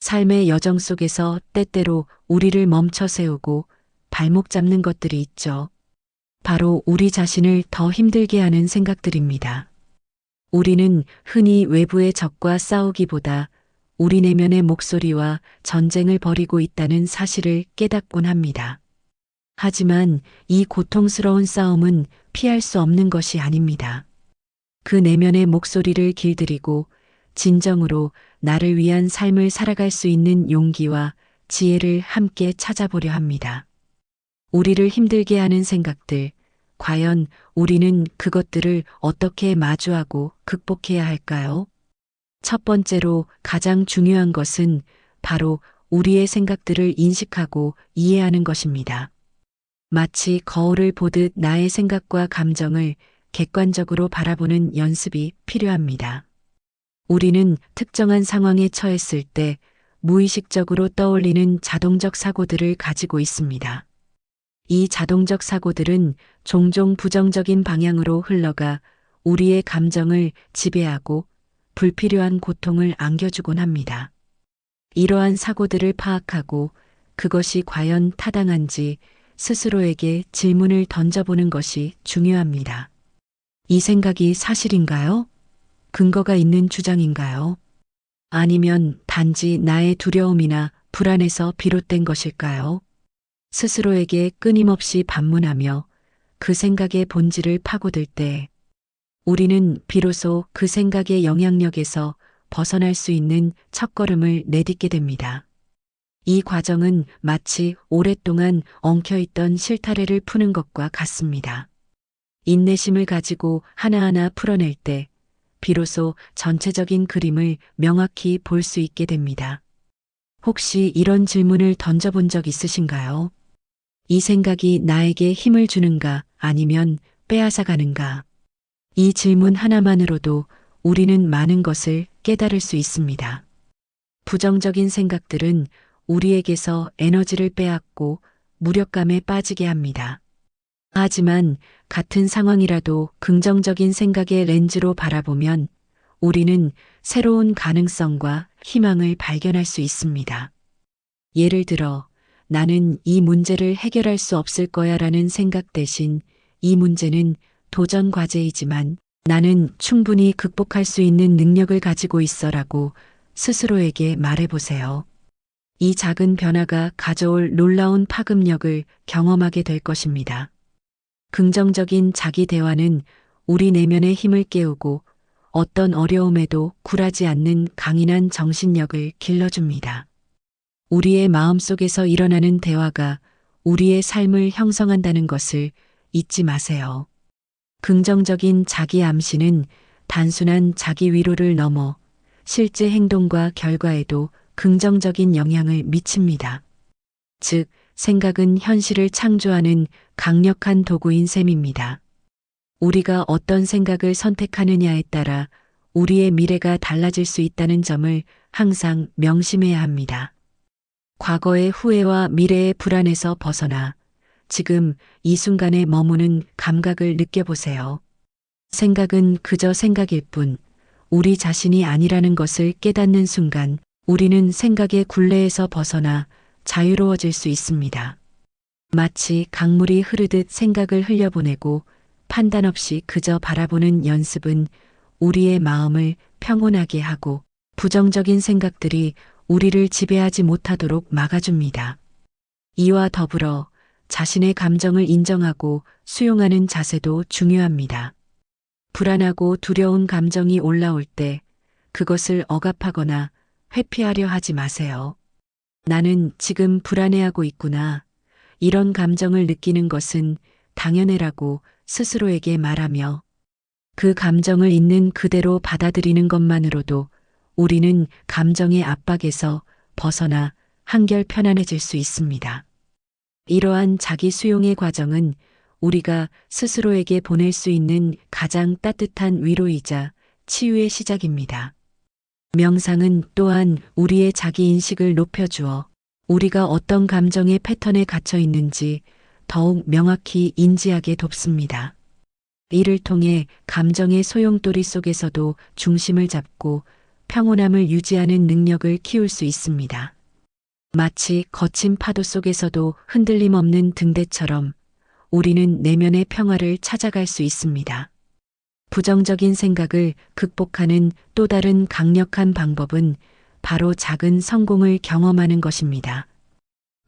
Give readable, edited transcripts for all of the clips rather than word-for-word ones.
삶의 여정 속에서 때때로 우리를 멈춰 세우고 발목 잡는 것들이 있죠. 바로 우리 자신을 더 힘들게 하는 생각들입니다. 우리는 흔히 외부의 적과 싸우기보다 우리 내면의 목소리와 전쟁을 벌이고 있다는 사실을 깨닫곤 합니다. 하지만 이 고통스러운 싸움은 피할 수 없는 것이 아닙니다. 그 내면의 목소리를 길들이고 진정으로 나를 위한 삶을 살아갈 수 있는 용기와 지혜를 함께 찾아보려 합니다. 우리를 힘들게 하는 생각들, 과연 우리는 그것들을 어떻게 마주하고 극복해야 할까요? 첫 번째로 가장 중요한 것은 바로 우리의 생각들을 인식하고 이해하는 것입니다. 마치 거울을 보듯 나의 생각과 감정을 객관적으로 바라보는 연습이 필요합니다. 우리는 특정한 상황에 처했을 때 무의식적으로 떠올리는 자동적 사고들을 가지고 있습니다. 이 자동적 사고들은 종종 부정적인 방향으로 흘러가 우리의 감정을 지배하고 불필요한 고통을 안겨주곤 합니다. 이러한 사고들을 파악하고 그것이 과연 타당한지 스스로에게 질문을 던져보는 것이 중요합니다. 이 생각이 사실인가요? 근거가 있는 주장인가요? 아니면 단지 나의 두려움이나 불안에서 비롯된 것일까요? 스스로에게 끊임없이 반문하며 그 생각의 본질을 파고들 때 우리는 비로소 그 생각의 영향력에서 벗어날 수 있는 첫걸음을 내딛게 됩니다. 이 과정은 마치 오랫동안 엉켜있던 실타래를 푸는 것과 같습니다. 인내심을 가지고 하나하나 풀어낼 때 비로소 전체적인 그림을 명확히 볼 수 있게 됩니다. 혹시 이런 질문을 던져본 적 있으신가요? 이 생각이 나에게 힘을 주는가 아니면 빼앗아가는가? 이 질문 하나만으로도 우리는 많은 것을 깨달을 수 있습니다. 부정적인 생각들은 우리에게서 에너지를 빼앗고 무력감에 빠지게 합니다. 하지만 같은 상황이라도 긍정적인 생각의 렌즈로 바라보면 우리는 새로운 가능성과 희망을 발견할 수 있습니다. 예를 들어, 나는 이 문제를 해결할 수 없을 거야 라는 생각 대신 이 문제는 도전 과제이지만 나는 충분히 극복할 수 있는 능력을 가지고 있어 라고 스스로에게 말해보세요. 이 작은 변화가 가져올 놀라운 파급력을 경험하게 될 것입니다. 긍정적인 자기 대화는 우리 내면의 힘을 깨우고 어떤 어려움에도 굴하지 않는 강인한 정신력을 길러줍니다. 우리의 마음속에서 일어나는 대화가 우리의 삶을 형성한다는 것을 잊지 마세요. 긍정적인 자기 암시는 단순한 자기 위로를 넘어 실제 행동과 결과에도 긍정적인 영향을 미칩니다. 즉, 생각은 현실을 창조하는 강력한 도구인 셈입니다. 우리가 어떤 생각을 선택하느냐에 따라 우리의 미래가 달라질 수 있다는 점을 항상 명심해야 합니다. 과거의 후회와 미래의 불안에서 벗어나 지금 이 순간에 머무는 감각을 느껴보세요. 생각은 그저 생각일 뿐 우리 자신이 아니라는 것을 깨닫는 순간 우리는 생각의 굴레에서 벗어나 자유로워질 수 있습니다. 마치 강물이 흐르듯 생각을 흘려보내고 판단 없이 그저 바라보는 연습은 우리의 마음을 평온하게 하고 부정적인 생각들이 우리를 지배하지 못하도록 막아줍니다. 이와 더불어 자신의 감정을 인정하고 수용하는 자세도 중요합니다. 불안하고 두려운 감정이 올라올 때 그것을 억압하거나 회피하려 하지 마세요. 나는 지금 불안해하고 있구나. 이런 감정을 느끼는 것은 당연해라고 스스로에게 말하며 그 감정을 있는 그대로 받아들이는 것만으로도 우리는 감정의 압박에서 벗어나 한결 편안해질 수 있습니다. 이러한 자기 수용의 과정은 우리가 스스로에게 보낼 수 있는 가장 따뜻한 위로이자 치유의 시작입니다. 명상은 또한 우리의 자기 인식을 높여주어 우리가 어떤 감정의 패턴에 갇혀 있는지 더욱 명확히 인지하게 돕습니다. 이를 통해 감정의 소용돌이 속에서도 중심을 잡고 평온함을 유지하는 능력을 키울 수 있습니다. 마치 거친 파도 속에서도 흔들림 없는 등대처럼 우리는 내면의 평화를 찾아갈 수 있습니다. 부정적인 생각을 극복하는 또 다른 강력한 방법은 바로 작은 성공을 경험하는 것입니다.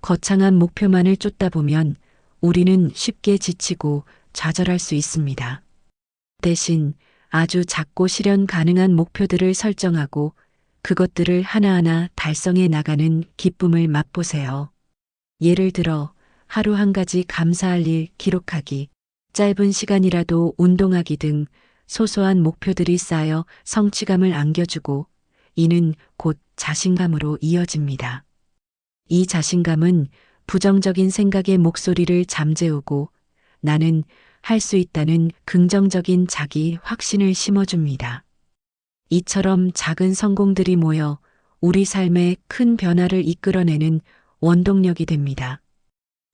거창한 목표만을 쫓다 보면 우리는 쉽게 지치고 좌절할 수 있습니다. 대신 아주 작고 실현 가능한 목표들을 설정하고 그것들을 하나하나 달성해 나가는 기쁨을 맛보세요. 예를 들어 하루 한 가지 감사할 일 기록하기, 짧은 시간이라도 운동하기 등 소소한 목표들이 쌓여 성취감을 안겨주고 이는 곧 자신감으로 이어집니다. 이 자신감은 부정적인 생각의 목소리를 잠재우고 나는 할 수 있다는 긍정적인 자기 확신을 심어줍니다. 이처럼 작은 성공들이 모여 우리 삶에 큰 변화를 이끌어내는 원동력이 됩니다.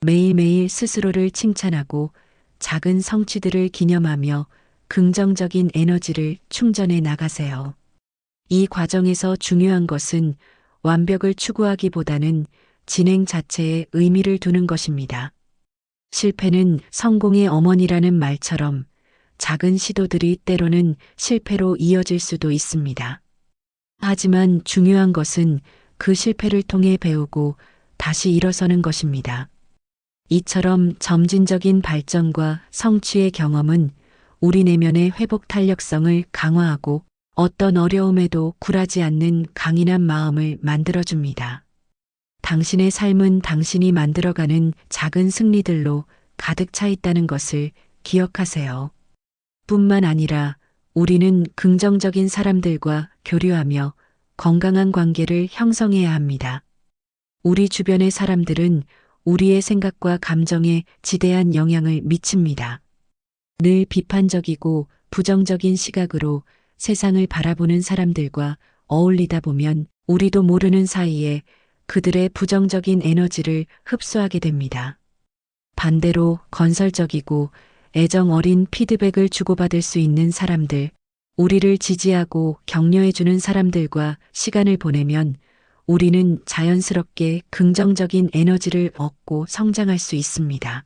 매일매일 스스로를 칭찬하고 작은 성취들을 기념하며 긍정적인 에너지를 충전해 나가세요. 이 과정에서 중요한 것은 완벽을 추구하기보다는 진행 자체에 의미를 두는 것입니다. 실패는 성공의 어머니라는 말처럼 작은 시도들이 때로는 실패로 이어질 수도 있습니다. 하지만 중요한 것은 그 실패를 통해 배우고 다시 일어서는 것입니다. 이처럼 점진적인 발전과 성취의 경험은 우리 내면의 회복 탄력성을 강화하고 어떤 어려움에도 굴하지 않는 강인한 마음을 만들어줍니다. 당신의 삶은 당신이 만들어가는 작은 승리들로 가득 차 있다는 것을 기억하세요. 뿐만 아니라 우리는 긍정적인 사람들과 교류하며 건강한 관계를 형성해야 합니다. 우리 주변의 사람들은 우리의 생각과 감정에 지대한 영향을 미칩니다. 늘 비판적이고 부정적인 시각으로 세상을 바라보는 사람들과 어울리다 보면 우리도 모르는 사이에 그들의 부정적인 에너지를 흡수하게 됩니다. 반대로 건설적이고 애정 어린 피드백을 주고받을 수 있는 사람들, 우리를 지지하고 격려해주는 사람들과 시간을 보내면 우리는 자연스럽게 긍정적인 에너지를 얻고 성장할 수 있습니다.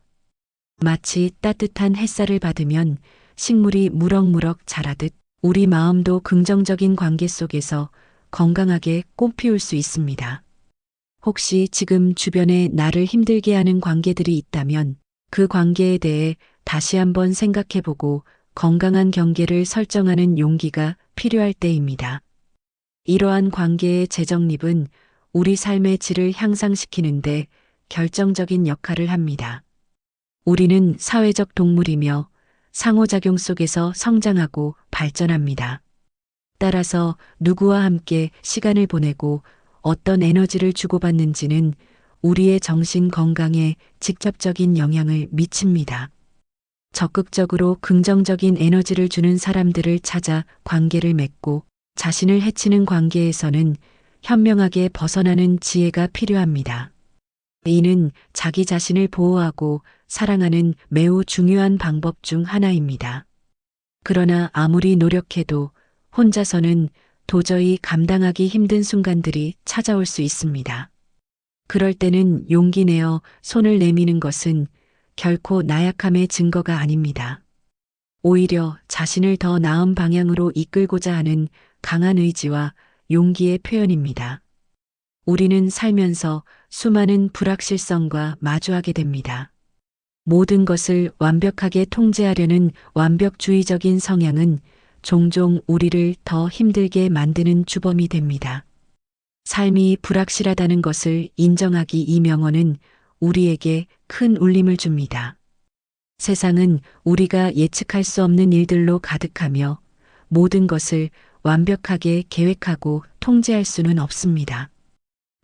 마치 따뜻한 햇살을 받으면 식물이 무럭무럭 자라듯 우리 마음도 긍정적인 관계 속에서 건강하게 꽃피울 수 있습니다. 혹시 지금 주변에 나를 힘들게 하는 관계들이 있다면 그 관계에 대해 다시 한번 생각해보고 건강한 경계를 설정하는 용기가 필요할 때입니다. 이러한 관계의 재정립은 우리 삶의 질을 향상시키는데 결정적인 역할을 합니다. 우리는 사회적 동물이며 상호작용 속에서 성장하고 발전합니다. 따라서 누구와 함께 시간을 보내고 어떤 에너지를 주고받는지는 우리의 정신 건강에 직접적인 영향을 미칩니다. 적극적으로 긍정적인 에너지를 주는 사람들을 찾아 관계를 맺고 자신을 해치는 관계에서는 현명하게 벗어나는 지혜가 필요합니다. 이는 자기 자신을 보호하고 사랑하는 매우 중요한 방법 중 하나입니다. 그러나 아무리 노력해도 혼자서는 도저히 감당하기 힘든 순간들이 찾아올 수 있습니다. 그럴 때는 용기 내어 손을 내미는 것은 결코 나약함의 증거가 아닙니다. 오히려 자신을 더 나은 방향으로 이끌고자 하는 강한 의지와 용기의 표현입니다. 우리는 살면서 수많은 불확실성과 마주하게 됩니다. 모든 것을 완벽하게 통제하려는 완벽주의적인 성향은 종종 우리를 더 힘들게 만드는 주범이 됩니다. 삶이 불확실하다는 것을 인정하기 이 명언은 우리에게 큰 울림을 줍니다. 세상은 우리가 예측할 수 없는 일들로 가득하며 모든 것을 완벽하게 계획하고 통제할 수는 없습니다.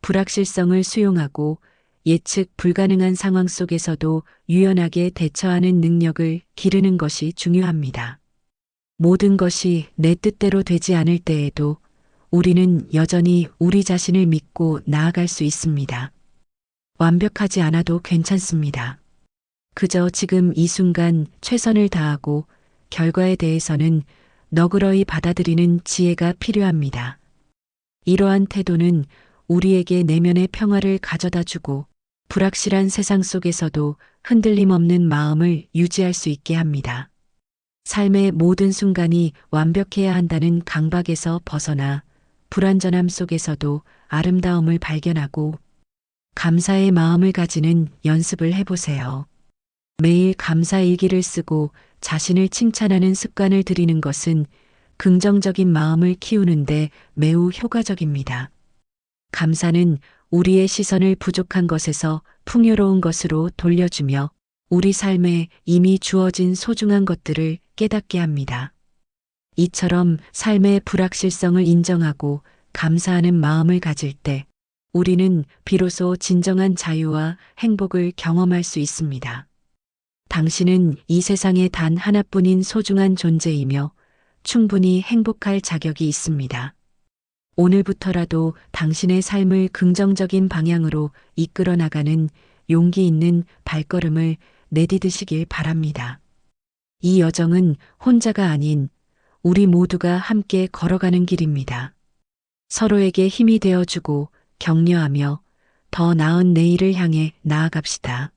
불확실성을 수용하고 예측 불가능한 상황 속에서도 유연하게 대처하는 능력을 기르는 것이 중요합니다. 모든 것이 내 뜻대로 되지 않을 때에도 우리는 여전히 우리 자신을 믿고 나아갈 수 있습니다. 완벽하지 않아도 괜찮습니다. 그저 지금 이 순간 최선을 다하고 결과에 대해서는 너그러이 받아들이는 지혜가 필요합니다. 이러한 태도는 우리에게 내면의 평화를 가져다 주고 불확실한 세상 속에서도 흔들림 없는 마음을 유지할 수 있게 합니다. 삶의 모든 순간이 완벽해야 한다는 강박에서 벗어나 불완전함 속에서도 아름다움을 발견하고 감사의 마음을 가지는 연습을 해보세요. 매일 감사 일기를 쓰고 자신을 칭찬하는 습관을 들이는 것은 긍정적인 마음을 키우는데 매우 효과적입니다. 감사는 우리의 시선을 부족한 것에서 풍요로운 것으로 돌려주며 우리 삶에 이미 주어진 소중한 것들을 깨닫게 합니다. 이처럼 삶의 불확실성을 인정하고 감사하는 마음을 가질 때 우리는 비로소 진정한 자유와 행복을 경험할 수 있습니다. 당신은 이 세상에 단 하나뿐인 소중한 존재이며 충분히 행복할 자격이 있습니다. 오늘부터라도 당신의 삶을 긍정적인 방향으로 이끌어 나가는 용기 있는 발걸음을 내디디시길 바랍니다. 이 여정은 혼자가 아닌 우리 모두가 함께 걸어가는 길입니다. 서로에게 힘이 되어주고 격려하며 더 나은 내일을 향해 나아갑시다.